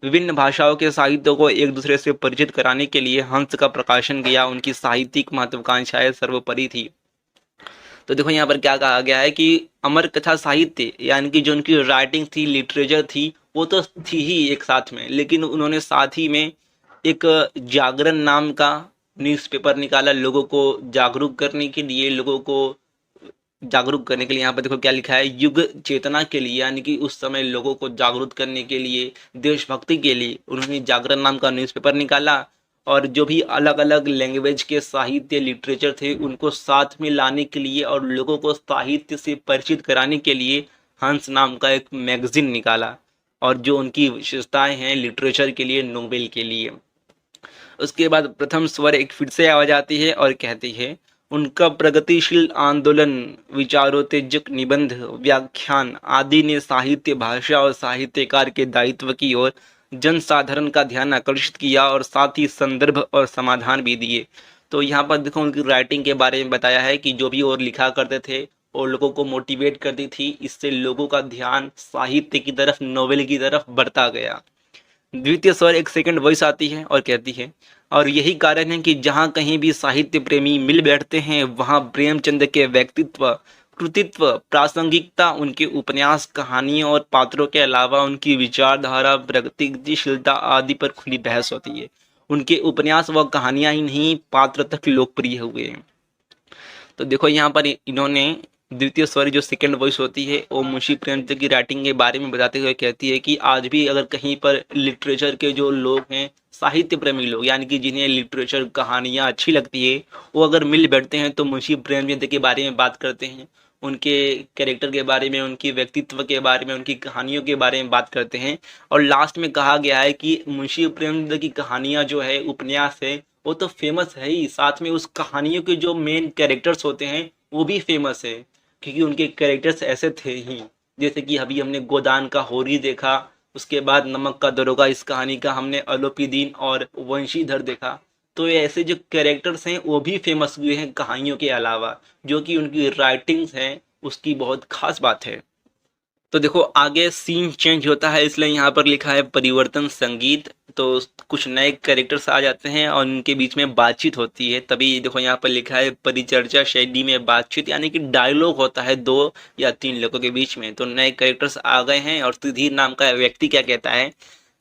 विभिन्न भाषाओं के साहित्यों को एक दूसरे से परिचित कराने के लिए हंस का प्रकाशन किया, उनकी साहित्यिक महत्वाकांक्षाएं सर्वोपरि थी। तो देखो यहाँ पर क्या कहा गया है कि अमर कथा साहित्य, यानी कि जो उनकी राइटिंग थी, लिटरेचर थी, वो तो थी ही एक साथ में, लेकिन उन्होंने साथ ही में एक जागरण नाम का न्यूज़पेपर निकाला, लोगों को जागरूक करने के लिए, लोगों को जागरूक करने के लिए। यहाँ पर देखो क्या लिखा है, युग चेतना के लिए, यानी कि उस समय लोगों को जागरूक करने के लिए, देशभक्ति के लिए उन्होंने जागरण नाम का न्यूज़पेपर निकाला, और जो भी अलग अलग लैंग्वेज के साहित्य, लिटरेचर थे, उनको साथ में लाने के लिए और लोगों को साहित्य से परिचित कराने के लिए हंस नाम का एक मैगजीन निकाला, और जो उनकी विशेषताएं हैं लिटरेचर के लिए, नोबेल के लिए। उसके बाद प्रथम स्वर एक फिर से आवाज आती है और कहती है, उनका प्रगतिशील आंदोलन, विचारोत्तेजक निबंध, व्याख्यान आदि ने साहित्य, भाषा और साहित्यकार के दायित्व की ओर जनसाधारण का ध्यान आकर्षित किया, और साथ ही संदर्भ और समाधान भी दिए। तो यहाँ पर देखो उनकी राइटिंग के बारे में बताया है कि जो भी और लिखा करते थे और लोगों को मोटिवेट करती थी। इससे लोगों का ध्यान साहित्य की तरफ, नॉवेल की तरफ बढ़ता गया। द्वितीय स्वर एक सेकंड वॉइस आती है और कहती है, और यही कारण है कि जहाँ कहीं भी साहित्य प्रेमी मिल बैठते हैं वहाँ प्रेमचंद के व्यक्तित्व, कृतित्व, प्रासंगिकता, उनके उपन्यास, कहानियों और पात्रों के अलावा उनकी विचारधारा, प्रगतिशीलता आदि पर खुली बहस होती है। उनके उपन्यास व कहानियां ही नहीं, पात्र तक लोकप्रिय हुए हैं। तो देखो यहाँ पर इन्होंने द्वितीय स्वर जो सेकंड वॉइस होती है वो मुंशी प्रेमचंद की राइटिंग के बारे में बताते हुए कहती है कि आज भी अगर कहीं पर लिटरेचर के जो लोग हैं, साहित्य प्रेमी लोग, यानी कि जिन्हें लिटरेचर कहानियाँ अच्छी लगती है, वो अगर मिल बैठते हैं तो मुंशी प्रेमचंद के बारे में बात करते हैं, उनके कैरेक्टर के बारे में, उनके व्यक्तित्व के बारे में, उनकी कहानियों के बारे में बात करते हैं। और लास्ट में कहा गया है कि मुंशी प्रेमचंद की कहानियाँ जो है, उपन्यास है, वो तो फेमस है ही, साथ में उस कहानियों के जो मेन कैरेक्टर्स होते हैं वो भी फेमस है, क्योंकि उनके कैरेक्टर्स ऐसे थे ही। जैसे कि अभी हमने गोदान का होरी देखा, उसके बाद नमक का दरोगा, इस कहानी का हमने अलोपीदीन और वंशीधर देखा। तो ये ऐसे जो कैरेक्टर्स हैं वो भी फेमस हुए हैं कहानियों के अलावा, जो कि उनकी राइटिंग्स हैं उसकी बहुत खास बात है। तो देखो आगे सीन चेंज होता है, इसलिए यहाँ पर लिखा है परिवर्तन संगीत। तो कुछ नए कैरेक्टर्स आ जाते हैं और उनके बीच में बातचीत होती है, तभी देखो यहाँ पर लिखा है परिचर्चा शैली में बातचीत, यानी कि डायलॉग होता है 2 या 3 लोगों के बीच में। तो नए कैरेक्टर्स आ गए हैं और सुधीर नाम का व्यक्ति क्या कहता है,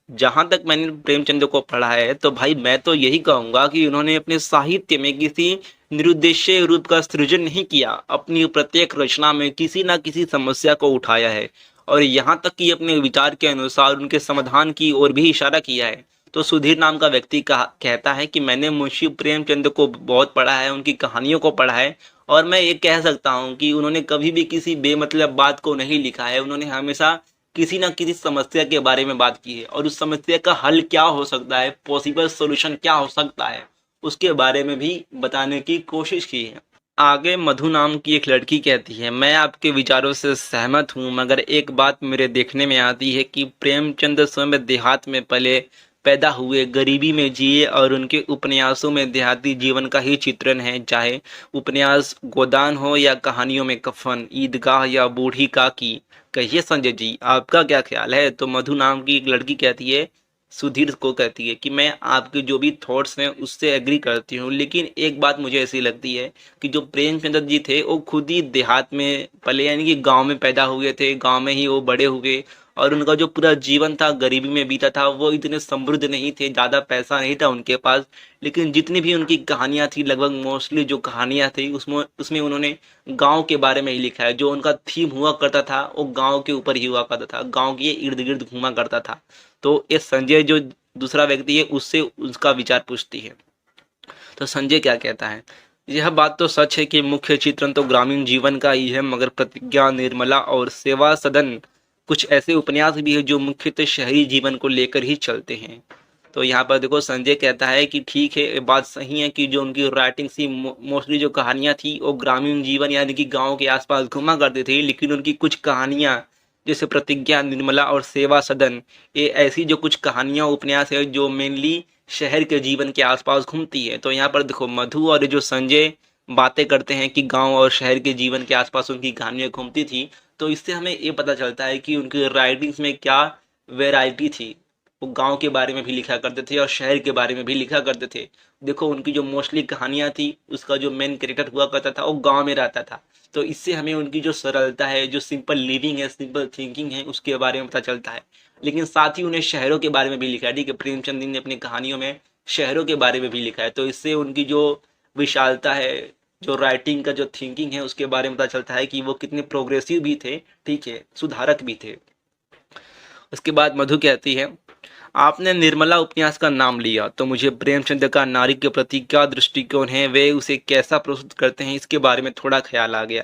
जहां तक मैंने प्रेमचंद को पढ़ा है तो भाई मैं तो यही कहूंगा कि उन्होंने अपने साहित्य में किसी निरुद्देश्य रूप का सृजन नहीं किया, अपनी प्रत्येक रचना में किसी ना किसी समस्या को उठाया है और यहाँ तक कि अपने विचार के अनुसार उनके समाधान की ओर भी इशारा किया है। तो सुधीर नाम का व्यक्ति कहता है कि मैंने मुंशी प्रेमचंद को बहुत पढ़ा है, उनकी कहानियों को पढ़ा है, और मैं ये कह सकता हूँ कि उन्होंने कभी भी किसी बेमतलब बात को नहीं लिखा है। उन्होंने हमेशा किसी ना किसी समस्या के बारे में बात की है और उस समस्या का हल क्या हो सकता है, पॉसिबल सॉल्यूशन क्या हो सकता है, उसके बारे में भी बताने की कोशिश की है। आगे मधु नाम की एक लड़की कहती है, मैं आपके विचारों से सहमत हूँ, मगर एक बात मेरे देखने में आती है कि प्रेमचंद स्वयं देहात में पले पैदा हुए, गरीबी में जिए और उनके उपन्यासों में देहाती जीवन का ही चित्रण है, चाहे उपन्यास गोदान हो या कहानियों में कफन, ईदगाह या बूढ़ी काकी। कहिए संजय जी, आपका क्या ख्याल है। तो मधु नाम की एक लड़की कहती है, सुधीर को कहती है कि मैं आपके जो भी थॉट्स हैं उससे एग्री करती हूँ, लेकिन एक बात मुझे ऐसी लगती है कि जो प्रेमचंद जी थे वो खुद ही देहात में पले, यानी कि गांव में पैदा हुए थे, गांव में ही वो बड़े हुए और उनका जो पूरा जीवन था गरीबी में बीता था। वो इतने समृद्ध नहीं थे, ज़्यादा पैसा नहीं था उनके पास, लेकिन जितनी भी उनकी कहानियाँ थी, लगभग मोस्टली जो कहानियाँ थी उसमें उसमें उन्होंने गांव के बारे में ही लिखा है। जो उनका थीम हुआ करता था वो गांव के ऊपर ही हुआ करता था, गांव के इर्द गिर्द घूमा करता था। तो ये संजय जो दूसरा व्यक्ति है उससे उसका विचार पूछती है। तो संजय क्या कहता है, यह बात तो सच है कि मुख्य चित्रण तो ग्रामीण जीवन का ही है, मगर प्रतिज्ञा, निर्मला और सेवा सदन कुछ ऐसे उपन्यास भी है जो मुख्यतः शहरी जीवन को लेकर ही चलते हैं। तो यहाँ पर देखो संजय कहता है कि ठीक है, ये बात सही है कि जो उनकी राइटिंग थी, मोस्टली जो कहानियाँ थी वो ग्रामीण जीवन यानी कि गांव के आसपास घुमा करती थी, लेकिन उनकी कुछ कहानियाँ जैसे प्रतिज्ञा, निर्मला और सेवा सदन, ये ऐसी जो कुछ कहानियाँ, उपन्यास है जो मेनली शहर के जीवन के आसपास घूमती है। तो यहाँ पर देखो मधु और जो संजय बातें करते हैं कि गांव और शहर के जीवन के आसपास उनकी कहानियाँ घूमती थी, तो इससे हमें ये पता चलता है कि उनकी राइटिंग्स में क्या वैरायटी थी। वो गांव के बारे में भी लिखा करते थे और शहर के बारे में भी लिखा करते थे। देखो उनकी जो मोस्टली कहानियाँ थी उसका जो मेन कैरेक्टर हुआ करता था वो गांव में रहता था। तो इससे हमें उनकी जो सरलता है, जो सिंपल लिविंग है, सिंपल थिंकिंग है, उसके बारे में पता चलता है। लेकिन साथ ही उन्हें शहरों के बारे में भी लिखा है। ठीक है, प्रेमचंद जी ने अपनी कहानियों में शहरों के बारे में भी लिखा है। तो इससे उनकी जो विशालता है, जो राइटिंग का जो थिंकिंग है, उसके बारे में पता चलता है कि वो कितने प्रोग्रेसिव भी थे, ठीक है, सुधारक भी थे। उसके बाद मधु कहती है, आपने निर्मला उपन्यास का नाम लिया तो मुझे प्रेमचंद का नारी के प्रति क्या दृष्टिकोण है, वे उसे कैसा प्रस्तुत करते हैं, इसके बारे में थोड़ा ख्याल आ गया।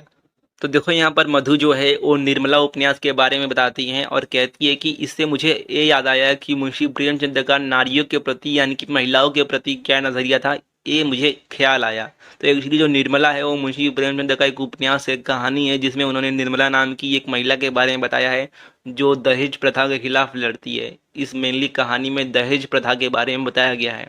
तो देखो यहाँ पर मधु जो है वो निर्मला उपन्यास के बारे में बताती हैं और कहती है कि इससे मुझे ये याद आया कि मुंशी प्रेमचंद का नारियों के प्रति यानी कि महिलाओं के प्रति क्या नज़रिया था, ये मुझे ख्याल आया। तो एक्चुअली जो निर्मला है वो मुंशी प्रेमचंद का एक उपन्यास है, कहानी है, जिसमें उन्होंने निर्मला नाम की एक महिला के बारे में बताया है जो दहेज प्रथा के खिलाफ लड़ती है। इस मेनली कहानी में दहेज प्रथा के बारे में बताया गया है।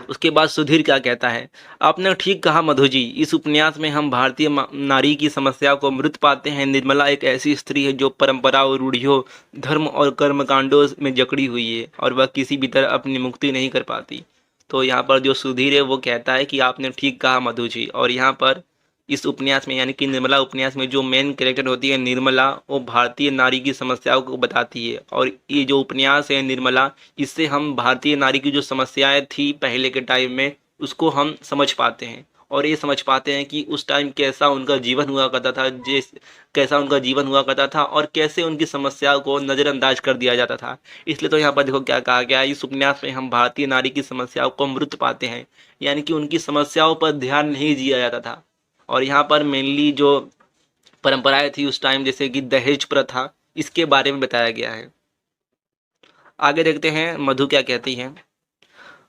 उसके बाद सुधीर क्या कहता है, आपने ठीक कहा मधु जी, इस उपन्यास में हम भारतीय नारी की समस्या को मृत पाते हैं। निर्मला एक ऐसी स्त्री है जो परंपराओं, रूढ़ियों, धर्म और कर्मकांडों में जकड़ी हुई है और वह किसी भी तरह अपनी मुक्ति नहीं कर पाती। तो यहाँ पर जो सुधीर है वो कहता है कि आपने ठीक कहा मधु जी। और यहाँ पर इस उपन्यास में यानी कि निर्मला उपन्यास में जो मेन कैरेक्टर होती है निर्मला, वो भारतीय नारी की समस्याओं को बताती है। और ये जो उपन्यास है निर्मला, इससे हम भारतीय नारी की जो समस्याएं थी पहले के टाइम में उसको हम समझ पाते हैं। और ये समझ पाते हैं कि उस टाइम कैसा उनका जीवन हुआ करता था, कैसा उनका जीवन हुआ करता था और कैसे उनकी समस्याओं को नज़रअंदाज कर दिया जाता था। इसलिए तो यहाँ पर देखो क्या कहा गया है, इस उपन्यास में हम भारतीय नारी की समस्याओं को मृत पाते हैं, यानी कि उनकी समस्याओं पर ध्यान नहीं दिया जाता था। और यहाँ पर मेनली जो परंपराएं थी उस टाइम, जैसे कि दहेज प्रथा, इसके बारे में बताया गया है। आगे देखते हैं मधु क्या कहती हैं।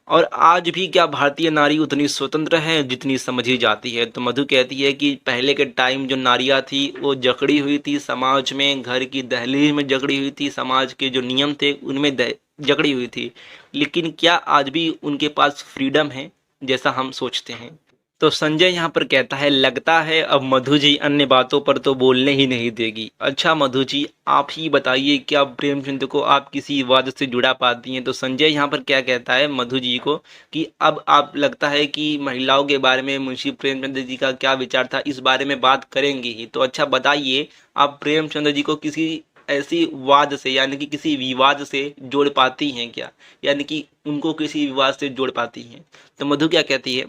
और आज भी क्या भारतीय नारी उतनी स्वतंत्र है जितनी समझी जाती है। तो मधु कहती है कि पहले के टाइम जो नारियां थी वो जकड़ी हुई थी समाज में, घर की दहलीज में जकड़ी हुई थी, समाज के जो नियम थे उनमें जकड़ी हुई थी। लेकिन क्या आज भी उनके पास फ्रीडम है जैसा हम सोचते हैं। तो संजय यहाँ पर कहता है, लगता है अब मधु जी अन्य बातों पर तो बोलने ही नहीं देगी। अच्छा मधु जी, आप ही बताइए, क्या प्रेमचंद को आप किसी विवाद से जुड़ा पाती हैं। तो संजय यहाँ पर क्या कहता है मधु जी को कि अब आप लगता है कि महिलाओं के बारे में मुंशी प्रेमचंद जी का क्या विचार था, इस बारे में बात करेंगे ही। तो अच्छा बताइए, आप प्रेमचंद जी को किसी ऐसी वाद से यानी कि किसी विवाद से जोड़ पाती हैं क्या, यानी कि उनको किसी विवाद से जोड़ पाती हैं। तो मधु क्या कहती है,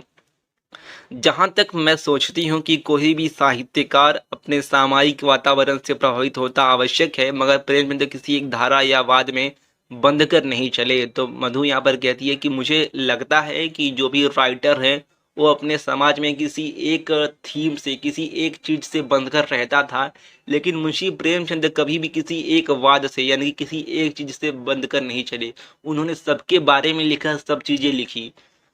जहाँ तक मैं सोचती हूँ कि कोई भी साहित्यकार अपने सामाजिक वातावरण से प्रभावित होता आवश्यक है, मगर प्रेमचंद किसी एक धारा या वाद में बंध कर नहीं चले। तो मधु यहाँ पर कहती है कि मुझे लगता है कि जो भी राइटर है वो अपने समाज में किसी एक थीम से, किसी एक चीज से बंध कर रहता था, लेकिन मुंशी प्रेमचंद कभी भी किसी एक वाद से यानी कि किसी एक चीज से बंध कर नहीं चले। उन्होंने सबके बारे में लिखा, सब चीजें लिखी।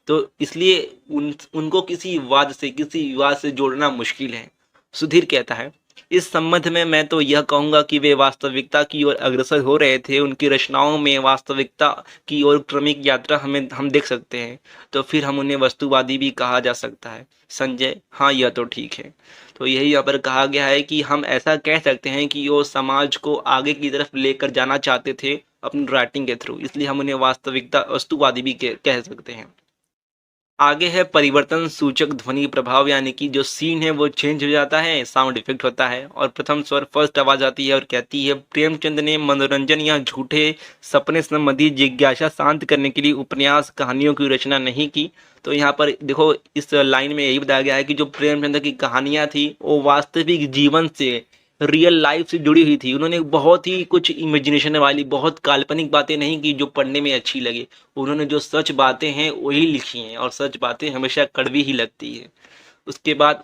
तो इसलिए उनको किसी वाद से, किसी विवाद से जोड़ना मुश्किल है। सुधीर कहता है, इस संबंध में मैं तो यह कहूँगा कि वे वास्तविकता की ओर अग्रसर हो रहे थे। उनकी रचनाओं में वास्तविकता की ओर क्रमिक यात्रा हम देख सकते हैं। तो फिर हम उन्हें वस्तुवादी भी कहा जा सकता है। संजय, हाँ यह तो ठीक है। तो यही यहाँ पर कहा गया है कि हम ऐसा कह सकते हैं कि वो समाज को आगे की तरफ लेकर जाना चाहते थे अपनी राइटिंग के थ्रू, इसलिए हम उन्हें वास्तविकता, वस्तुवादी भी कह सकते हैं। आगे है परिवर्तन सूचक ध्वनि प्रभाव, यानी कि जो सीन है वो चेंज हो जाता है, साउंड इफेक्ट होता है और प्रथम स्वर फर्स्ट आवाज आती है और कहती है, प्रेमचंद ने मनोरंजन या झूठे सपने संबंधी जिज्ञासा शांत करने के लिए उपन्यास कहानियों की रचना नहीं की। तो यहाँ पर देखो इस लाइन में यही बताया गया है कि जो प्रेमचंद की कहानियां थी वो वास्तविक जीवन से, रियल लाइफ से जुड़ी हुई थी। उन्होंने बहुत ही कुछ इमेजिनेशन वाली, बहुत काल्पनिक बातें नहीं की जो पढ़ने में अच्छी लगे। उन्होंने जो सच बातें हैं वही लिखी हैं और सच बातें हमेशा कड़वी ही लगती है। उसके बाद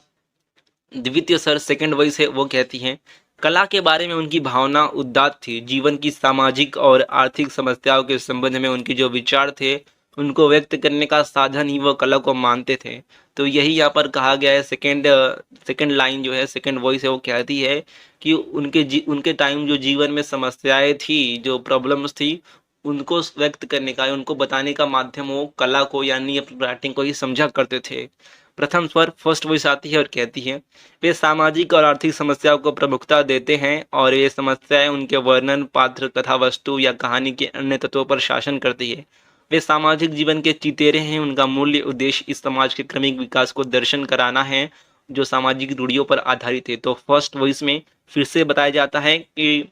द्वितीय सर, सेकंड वॉइस है, वो कहती हैं, कला के बारे में उनकी भावना उदात्त थी। जीवन की सामाजिक और आर्थिक समस्याओं के संबंध में उनके जो विचार थे उनको व्यक्त करने का साधन ही वो कला को मानते थे। तो यही यहाँ पर कहा गया है। सेकंड लाइन जो है, सेकंड वॉइस है, वो कहती है कि उनके टाइम जो जीवन में समस्याएं थी, जो प्रॉब्लम्स थी, उनको व्यक्त करने का, उनको बताने का माध्यम वो कला को यानी अपनी राइटिंग को ही समझा करते थे। प्रथम स्वर फर्स्ट वॉइस आती है और कहती है, वे सामाजिक और आर्थिक समस्याओं को प्रमुखता देते हैं और ये समस्याएं उनके वर्णन, पात्र, कथा वस्तु या कहानी के अन्य तत्वों पर शासन करती है। वे सामाजिक जीवन के चितेरे हैं। उनका मूल्य उद्देश्य इस समाज के क्रमिक विकास को दर्शन कराना है जो सामाजिक रूढ़ियों पर आधारित है। तो फर्स्ट वॉइस में फिर से बताया जाता है कि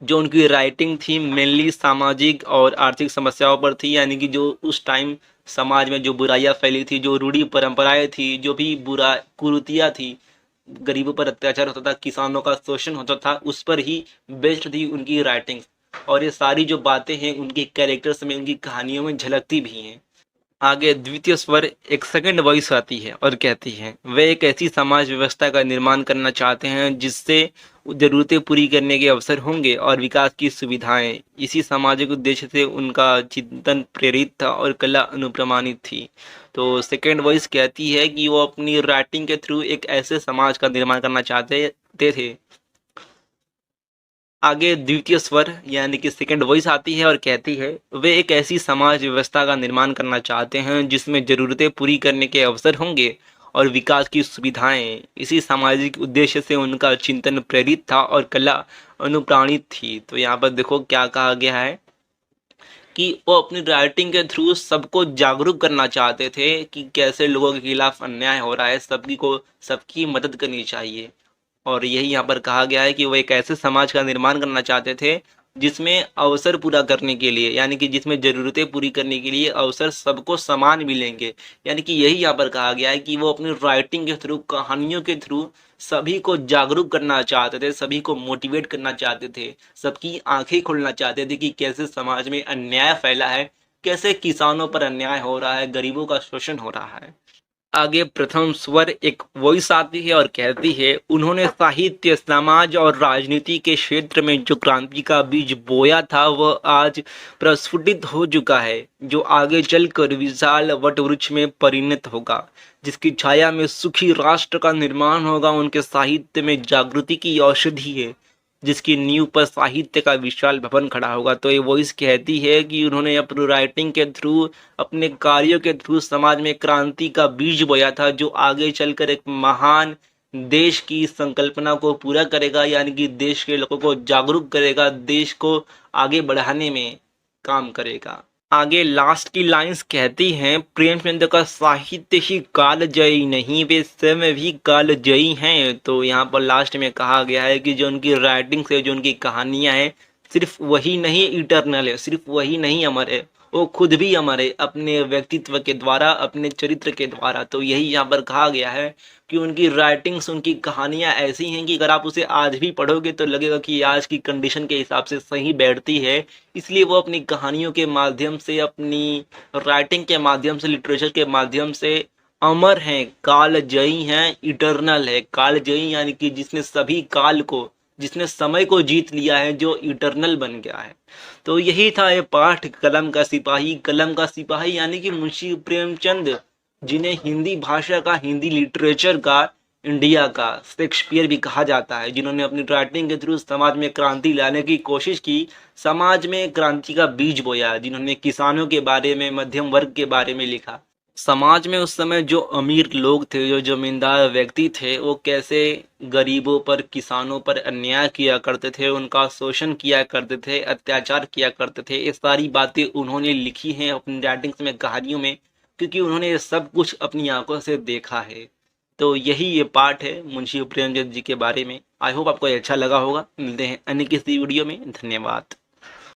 जो उनकी राइटिंग थी मेनली सामाजिक और आर्थिक समस्याओं पर थी, यानी कि जो उस टाइम समाज में जो बुराइयां फैली थी, जो रूढ़ी परंपराएं थी, जो भी बुरा कुरीतियां थी, गरीबों पर अत्याचार होता था, किसानों का शोषण होता था, उस पर ही बेस्ड थी उनकी राइटिंग। और ये सारी जो बातें हैं उनके कैरेक्टर्स में, उनकी कहानियों में झलकती भी हैं। आगे द्वितीय स्वर एक सेकंड वॉइस आती है और कहती है, वे एक ऐसी समाज व्यवस्था का निर्माण करना चाहते हैं जिससे जरूरतें पूरी करने के अवसर होंगे और विकास की सुविधाएं। इसी सामाजिक उद्देश्य से उनका चिंतन प्रेरित था और कला अनुप्रमाणित थी। तो सेकंड वॉइस कहती है कि वो अपनी राइटिंग के थ्रू एक ऐसे समाज का निर्माण करना चाहते थे आगे द्वितीय स्वर यानी कि सेकंड वॉइस आती है और कहती है, वे एक ऐसी समाज व्यवस्था का निर्माण करना चाहते हैं जिसमें ज़रूरतें पूरी करने के अवसर होंगे और विकास की सुविधाएं। इसी सामाजिक उद्देश्य से उनका चिंतन प्रेरित था और कला अनुप्राणित थी। तो यहाँ पर देखो क्या कहा गया है कि वो अपनी राइटिंग के थ्रू सबको जागरूक करना चाहते थे कि कैसे लोगों के खिलाफ अन्याय हो रहा है, सबकी मदद करनी चाहिए। और यही यहाँ पर कहा गया है कि वो एक ऐसे समाज का निर्माण करना चाहते थे जिसमें अवसर पूरा करने के लिए, यानी कि जिसमें ज़रूरतें पूरी करने के लिए अवसर सबको समान मिलेंगे। यानी कि यही यहाँ पर कहा गया है कि वो अपनी राइटिंग के थ्रू, कहानियों के थ्रू सभी को जागरूक करना चाहते थे, सभी को मोटिवेट करना चाहते थे, सबकी आंखें खोलना चाहते थे कि कैसे समाज में अन्याय फैला है, कैसे किसानों पर अन्याय हो रहा है, गरीबों का शोषण हो रहा है। आगे प्रथम स्वर एक वॉइस आती है और कहती है, उन्होंने साहित्य, समाज और राजनीति के क्षेत्र में जो क्रांति का बीज बोया था वह आज प्रस्फुटित हो चुका है, जो आगे चलकर विशाल वटवृक्ष में परिणत होगा, जिसकी छाया में सुखी राष्ट्र का निर्माण होगा। उनके साहित्य में जागृति की औषधि है, जिसकी नींव पर साहित्य का विशाल भवन खड़ा होगा। तो ये वॉइस कहती है कि उन्होंने अपनी राइटिंग के थ्रू, अपने कार्यों के थ्रू समाज में क्रांति का बीज बोया था, जो आगे चलकर एक महान देश की संकल्पना को पूरा करेगा, यानी कि देश के लोगों को जागरूक करेगा, देश को आगे बढ़ाने में काम करेगा। आगे लास्ट की लाइंस कहती हैं, प्रेमचंद का साहित्य ही कालजयी नहीं, वे स्वयं भी कालजयी हैं। तो यहाँ पर लास्ट में कहा गया है कि जो उनकी राइटिंग से, जो उनकी कहानियाँ हैं, सिर्फ वही नहीं इटरनल है, सिर्फ वही नहीं अमर है, वो खुद भी अमर है अपने व्यक्तित्व के द्वारा, अपने चरित्र के द्वारा। तो यही यहाँ पर कहा गया है कि उनकी राइटिंग्स, उनकी कहानियाँ ऐसी हैं कि अगर आप उसे आज भी पढ़ोगे तो लगेगा कि आज की कंडीशन के हिसाब से सही बैठती है। इसलिए वो अपनी कहानियों के माध्यम से, अपनी राइटिंग के माध्यम से, लिटरेचर के माध्यम से अमर हैं, कालजयी हैं, इटरनल है। कालजयी यानी कि जिसने सभी काल को, जिसने समय को जीत लिया है, जो इटरनल बन गया है। तो यही था ये पाठ, कलम का सिपाही। कलम का सिपाही यानी कि मुंशी प्रेमचंद, जिन्हें हिंदी भाषा का, हिंदी लिटरेचर का, इंडिया का शेक्सपियर भी कहा जाता है, जिन्होंने अपनी राइटिंग के थ्रू समाज में क्रांति लाने की कोशिश की, समाज में क्रांति का बीज बोया, जिन्होंने किसानों के बारे में, मध्यम वर्ग के बारे में लिखा। समाज में उस समय जो अमीर लोग थे, जो जमींदार व्यक्ति थे, वो कैसे गरीबों पर, किसानों पर अन्याय किया करते थे, उनका शोषण किया करते थे, अत्याचार किया करते थे। ये सारी बातें उन्होंने लिखी हैं अपनी राइटिंग्स में, कहानियों में, क्योंकि उन्होंने ये सब कुछ अपनी आंखों से देखा है। तो यही ये पार्ट है मुंशी प्रेमचंद जी के बारे में। आई होप आपको अच्छा लगा होगा। मिलते हैं अन्य किसी वीडियो में। धन्यवाद।